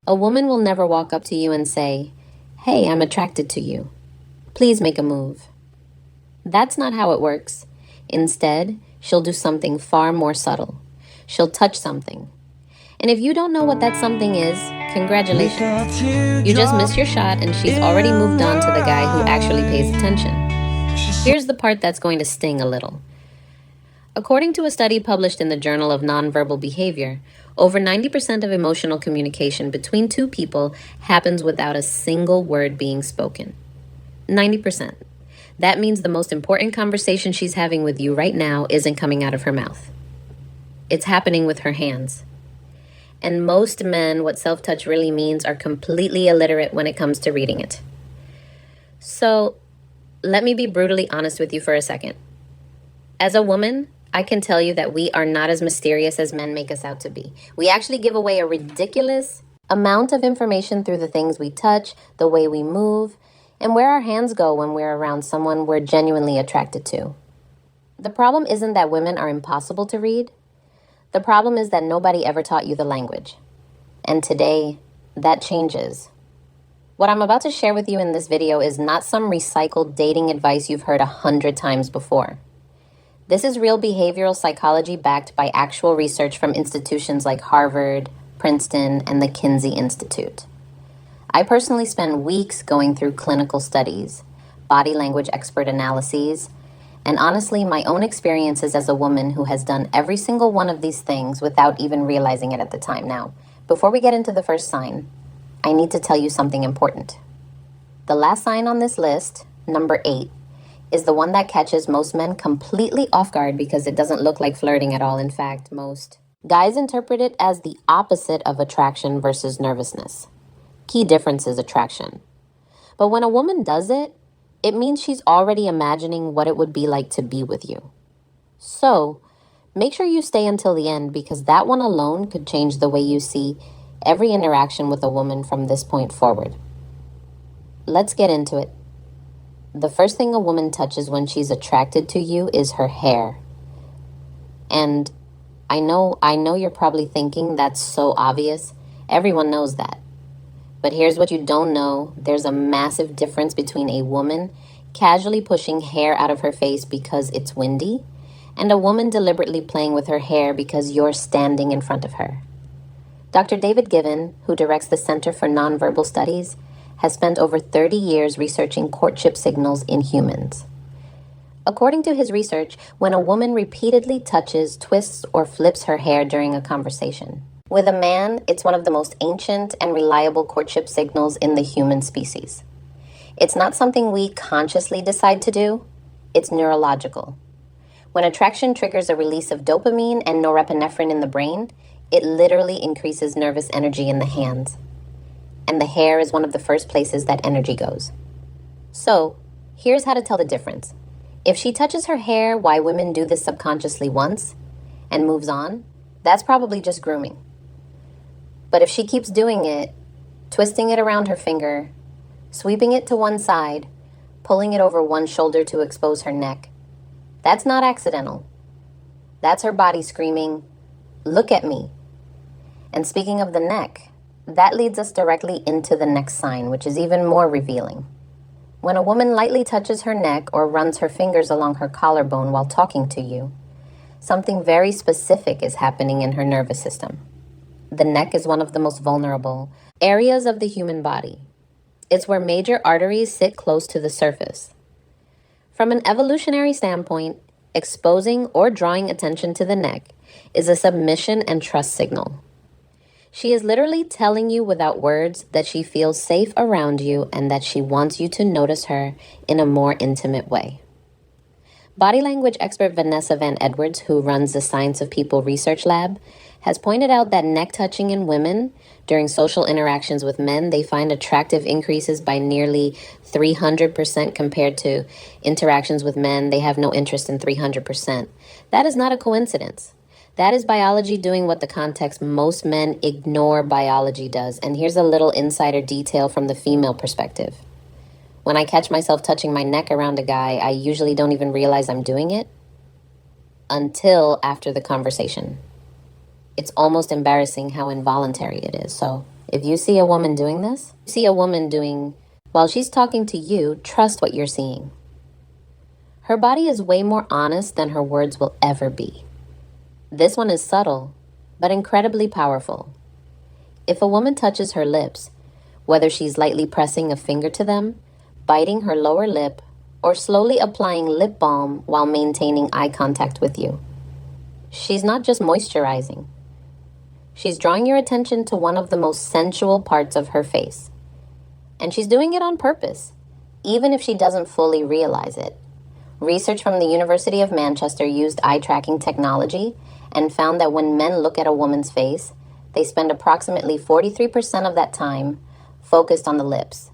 A woman will never walk up to you and say, "Hey, I'm attracted to you. Please make a move." That's not how it works. Instead, she'll do something far more subtle. She'll touch something. And if you don't know what that something is, congratulations. You just missed your shot and she's already moved on to the guy who actually pays attention. Here's the part that's going to sting a little. According to a study published in the Journal of Nonverbal Behavior, over 90% of emotional communication between two people happens without a single word being spoken. 90%. That means the most important conversation she's having with you right now isn't coming out of her mouth. It's happening with her hands. And most men, what self-touch really means, are completely illiterate when it comes to reading it. So, let me be brutally honest with you for a second. As a woman, I can tell you that we are not as mysterious as men make us out to be. We actually give away a ridiculous amount of information through the things we touch, the way we move, and where our hands go when we're around someone we're genuinely attracted to. The problem isn't that women are impossible to read. The problem is that nobody ever taught you the language. And today, that changes. What I'm about to share with you in this video is not some recycled dating advice you've heard 100 times before. This is real behavioral psychology backed by actual research from institutions like Harvard, Princeton, and the Kinsey Institute. I personally spent weeks going through clinical studies, body language expert analyses, and honestly, my own experiences as a woman who has done every single one of these things without even realizing it at the time. Now, before we get into the first sign, I need to tell you something important. The last sign on this list, number 8, is the one that catches most men completely off guard because it doesn't look like flirting at all. In fact, most guys interpret it as the opposite of attraction versus nervousness. Key difference is attraction. But when a woman does it, it means she's already imagining what it would be like to be with you. So, make sure you stay until the end because that one alone could change the way you see every interaction with a woman from this point forward. Let's get into it. The first thing a woman touches when she's attracted to you is her hair. And I know you're probably thinking that's so obvious. Everyone knows that. But here's what you don't know. There's a massive difference between a woman casually pushing hair out of her face because it's windy and a woman deliberately playing with her hair because you're standing in front of her. Dr. David Given, who directs the Center for Nonverbal Studies, has spent over 30 years researching courtship signals in humans. According to his research, when a woman repeatedly touches, twists, or flips her hair during a conversation, with a man, it's one of the most ancient and reliable courtship signals in the human species. It's not something we consciously decide to do. It's neurological. When attraction triggers a release of dopamine and norepinephrine in the brain, it literally increases nervous energy in the hands. And the hair is one of the first places that energy goes. So, here's how to tell the difference. If she touches her hair, why women do this subconsciously once and moves on, that's probably just grooming. But if she keeps doing it, twisting it around her finger, sweeping it to one side, pulling it over one shoulder to expose her neck, that's not accidental. That's her body screaming, "Look at me." And speaking of the neck, that leads us directly into the next sign, which is even more revealing. When a woman lightly touches her neck or runs her fingers along her collarbone while talking to you, something very specific is happening in her nervous system. The neck is one of the most vulnerable areas of the human body. It's where major arteries sit close to the surface. From an evolutionary standpoint, exposing or drawing attention to the neck is a submission and trust signal. She is literally telling you without words that she feels safe around you and that she wants you to notice her in a more intimate way. Body language expert Vanessa Van Edwards, who runs the Science of People Research Lab, has pointed out that neck touching in women during social interactions with men, they find attractive increases by nearly 300% compared to interactions with men. They have no interest in 300%. That is not a coincidence. That is biology doing what the context most men ignore biology does. And here's a little insider detail from the female perspective. When I catch myself touching my neck around a guy, I usually don't even realize I'm doing it until after the conversation. It's almost embarrassing how involuntary it is. So If you see a woman doing this, while she's talking to you, trust what you're seeing. Her body is way more honest than her words will ever be. This one is subtle, but incredibly powerful. If a woman touches her lips, whether she's lightly pressing a finger to them, biting her lower lip, or slowly applying lip balm while maintaining eye contact with you, she's not just moisturizing. She's drawing your attention to one of the most sensual parts of her face. And she's doing it on purpose, even if she doesn't fully realize it. Research from the University of Manchester used eye tracking technology and found that when men look at a woman's face, they spend approximately 43% of that time focused on the lips,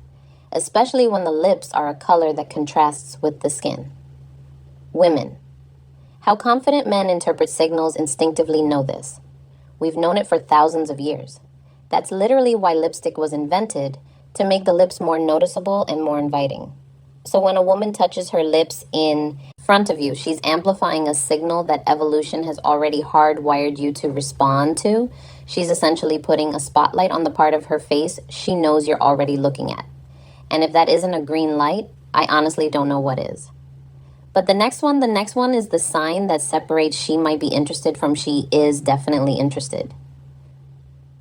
especially when the lips are a color that contrasts with the skin. Women. How confident men interpret signals instinctively know this. We've known it for thousands of years. That's literally why lipstick was invented, to make the lips more noticeable and more inviting. So when a woman touches her lips in front of you, she's amplifying a signal that evolution has already hardwired you to respond to. She's essentially putting a spotlight on the part of her face she knows you're already looking at. And if that isn't a green light, I honestly don't know what is. But the next one is the sign that separates she might be interested from she is definitely interested.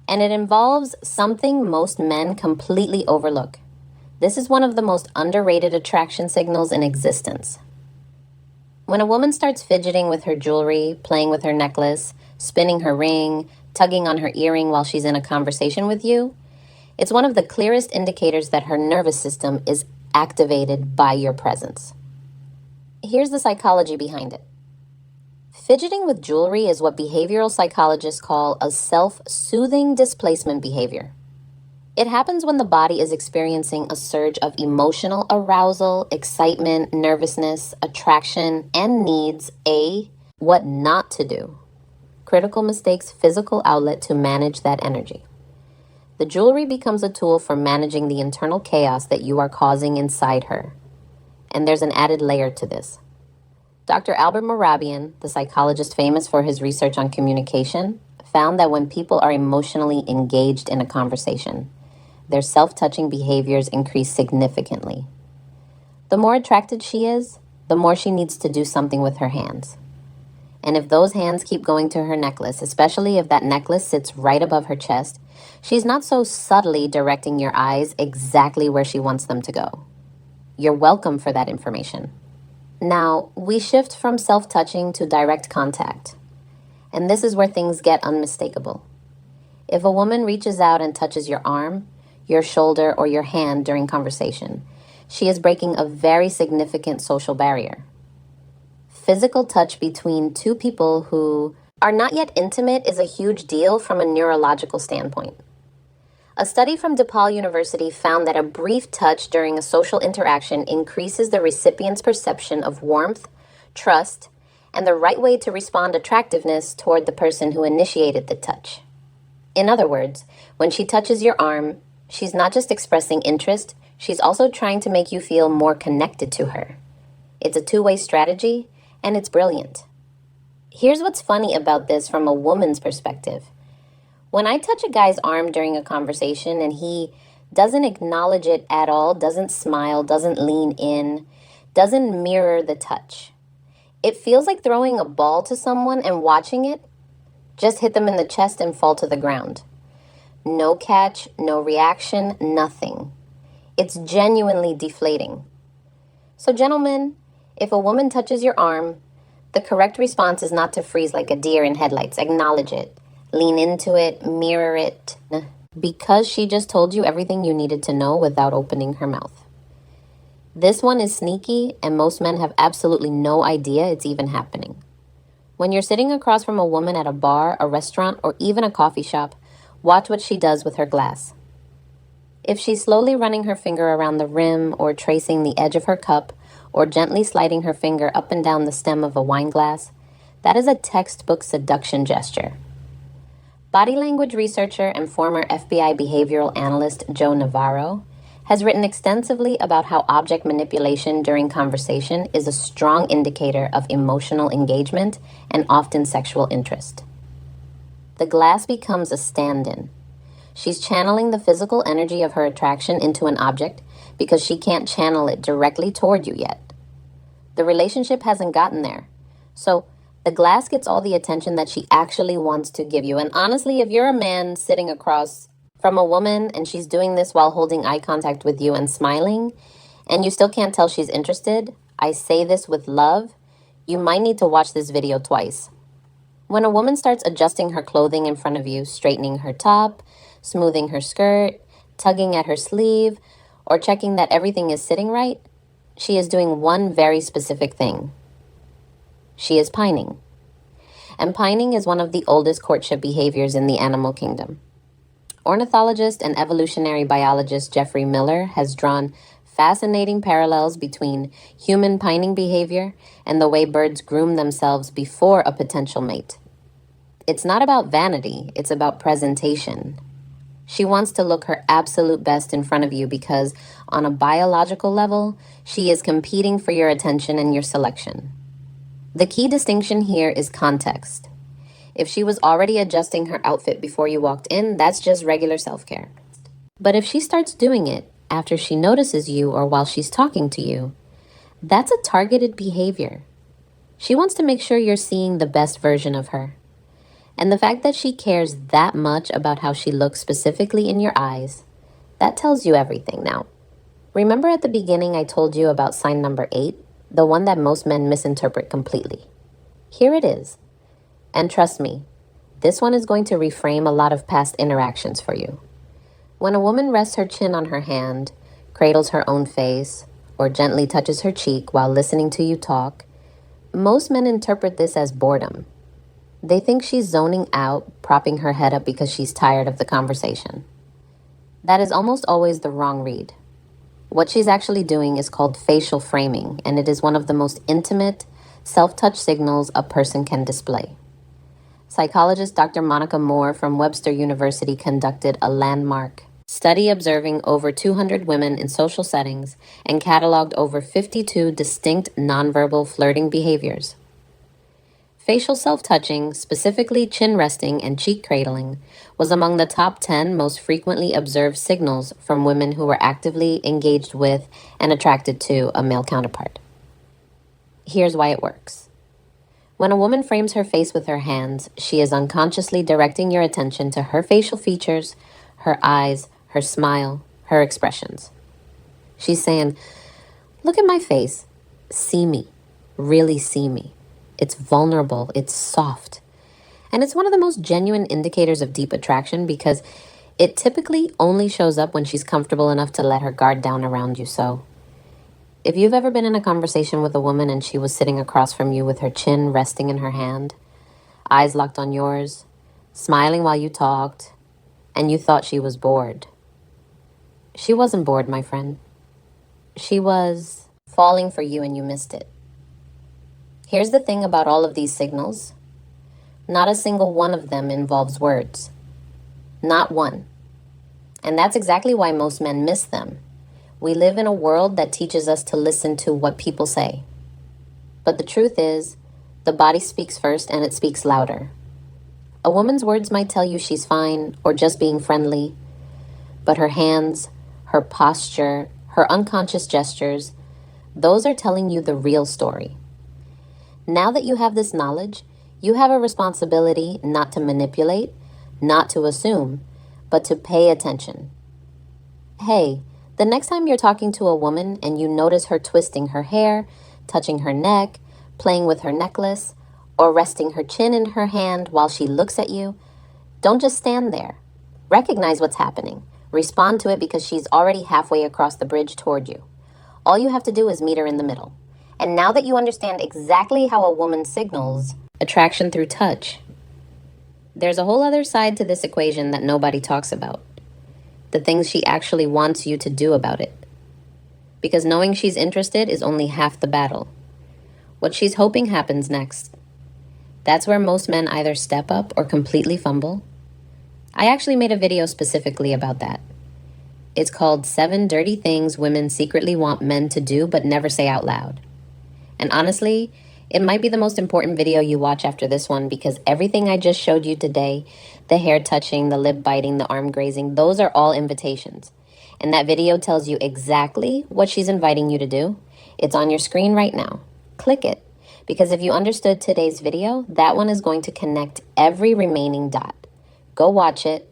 And it involves something most men completely overlook. This is one of the most underrated attraction signals in existence. When a woman starts fidgeting with her jewelry, playing with her necklace, spinning her ring, tugging on her earring while she's in a conversation with you, it's one of the clearest indicators that her nervous system is activated by your presence. Here's the psychology behind it. Fidgeting with jewelry is what behavioral psychologists call a self-soothing displacement behavior. It happens when the body is experiencing a surge of emotional arousal, excitement, nervousness, attraction, and needs a what not to do. Critical mistakes physical outlet to manage that energy. The jewelry becomes a tool for managing the internal chaos that you are causing inside her. And there's an added layer to this. Dr. Albert Mehrabian, the psychologist famous for his research on communication, found that when people are emotionally engaged in a conversation, their self-touching behaviors increase significantly. The more attracted she is, the more she needs to do something with her hands. And if those hands keep going to her necklace, especially if that necklace sits right above her chest, she's not so subtly directing your eyes exactly where she wants them to go. You're welcome for that information. Now, we shift from self-touching to direct contact. And this is where things get unmistakable. If a woman reaches out and touches your arm, your shoulder, or your hand during conversation, she is breaking a very significant social barrier. Physical touch between two people who are not yet intimate is a huge deal from a neurological standpoint. A study from DePaul University found that a brief touch during a social interaction increases the recipient's perception of warmth, trust, and the right way to respond attractiveness toward the person who initiated the touch. In other words, when she touches your arm, she's not just expressing interest, she's also trying to make you feel more connected to her. It's a two-way strategy, and it's brilliant. Here's what's funny about this from a woman's perspective. When I touch a guy's arm during a conversation and he doesn't acknowledge it at all, doesn't smile, doesn't lean in, doesn't mirror the touch, it feels like throwing a ball to someone and watching it just hit them in the chest and fall to the ground. No catch, no reaction, nothing. It's genuinely deflating. So gentlemen, if a woman touches your arm, the correct response is not to freeze like a deer in headlights. Acknowledge it. Lean into it, mirror it, because she just told you everything you needed to know without opening her mouth. This one is sneaky, and most men have absolutely no idea it's even happening. When you're sitting across from a woman at a bar, a restaurant, or even a coffee shop, watch what she does with her glass. If she's slowly running her finger around the rim or tracing the edge of her cup or gently sliding her finger up and down the stem of a wine glass, that is a textbook seduction gesture. Body language researcher and former FBI behavioral analyst Joe Navarro has written extensively about how object manipulation during conversation is a strong indicator of emotional engagement and often sexual interest. The glass becomes a stand-in. She's channeling the physical energy of her attraction into an object because she can't channel it directly toward you yet. The relationship hasn't gotten there. So the glass gets all the attention that she actually wants to give you. And honestly, if you're a man sitting across from a woman and she's doing this while holding eye contact with you and smiling, and you still can't tell she's interested, I say this with love, you might need to watch this video twice. When a woman starts adjusting her clothing in front of you, straightening her top, smoothing her skirt, tugging at her sleeve, or checking that everything is sitting right, she is doing one very specific thing. She is pining. And pining is one of the oldest courtship behaviors in the animal kingdom. Ornithologist and evolutionary biologist Jeffrey Miller has drawn fascinating parallels between human pining behavior and the way birds groom themselves before a potential mate. It's not about vanity, it's about presentation. She wants to look her absolute best in front of you because, on a biological level, she is competing for your attention and your selection. The key distinction here is context. If she was already adjusting her outfit before you walked in, that's just regular self-care. But if she starts doing it after she notices you or while she's talking to you, that's a targeted behavior. She wants to make sure you're seeing the best version of her. And the fact that she cares that much about how she looks specifically in your eyes, that tells you everything. Now, remember at the beginning I told you about sign number 8, the one that most men misinterpret completely? Here it is. And trust me, this one is going to reframe a lot of past interactions for you. When a woman rests her chin on her hand, cradles her own face, or gently touches her cheek while listening to you talk, most men interpret this as boredom. They think she's zoning out, propping her head up because she's tired of the conversation. That is almost always the wrong read. What she's actually doing is called facial framing, and it is one of the most intimate, self-touch signals a person can display. Psychologist Dr. Monica Moore from Webster University conducted a landmark study observing over 200 women in social settings and cataloged over 52 distinct nonverbal flirting behaviors. Facial self-touching, specifically chin resting and cheek cradling, was among the top 10 most frequently observed signals from women who were actively engaged with and attracted to a male counterpart. Here's why it works. When a woman frames her face with her hands, she is unconsciously directing your attention to her facial features, her eyes, her smile, her expressions. She's saying, look at my face. See me. Really see me. It's vulnerable. It's soft. And it's one of the most genuine indicators of deep attraction because it typically only shows up when she's comfortable enough to let her guard down around you. So if you've ever been in a conversation with a woman and she was sitting across from you with her chin resting in her hand, eyes locked on yours, smiling while you talked, and you thought she was bored, she wasn't bored, my friend. She was falling for you and you missed it. Here's the thing about all of these signals. Not a single one of them involves words. Not one. And that's exactly why most men miss them. We live in a world that teaches us to listen to what people say. But the truth is, the body speaks first and it speaks louder. A woman's words might tell you she's fine or just being friendly, but her hands, her posture, her unconscious gestures, those are telling you the real story. Now that you have this knowledge, you have a responsibility not to manipulate, not to assume, but to pay attention. Hey, the next time you're talking to a woman and you notice her twisting her hair, touching her neck, playing with her necklace, or resting her chin in her hand while she looks at you, don't just stand there. Recognize what's happening. Respond to it because she's already halfway across the bridge toward you. All you have to do is meet her in the middle. And now that you understand exactly how a woman signals attraction through touch, there's a whole other side to this equation that nobody talks about. The things she actually wants you to do about it. Because knowing she's interested is only half the battle. What she's hoping happens next. That's where most men either step up or completely fumble. I actually made a video specifically about that. It's called 7 Dirty Things Women Secretly Want Men to Do But Never Say Out Loud. And honestly, It might be the most important video you watch after this one because everything I just showed you today, the hair touching, the lip biting, the arm grazing, those are all invitations. And that video tells you exactly what she's inviting you to do. It's on your screen right now. Click it. Because if you understood today's video, that one is going to connect every remaining dot. Go watch it.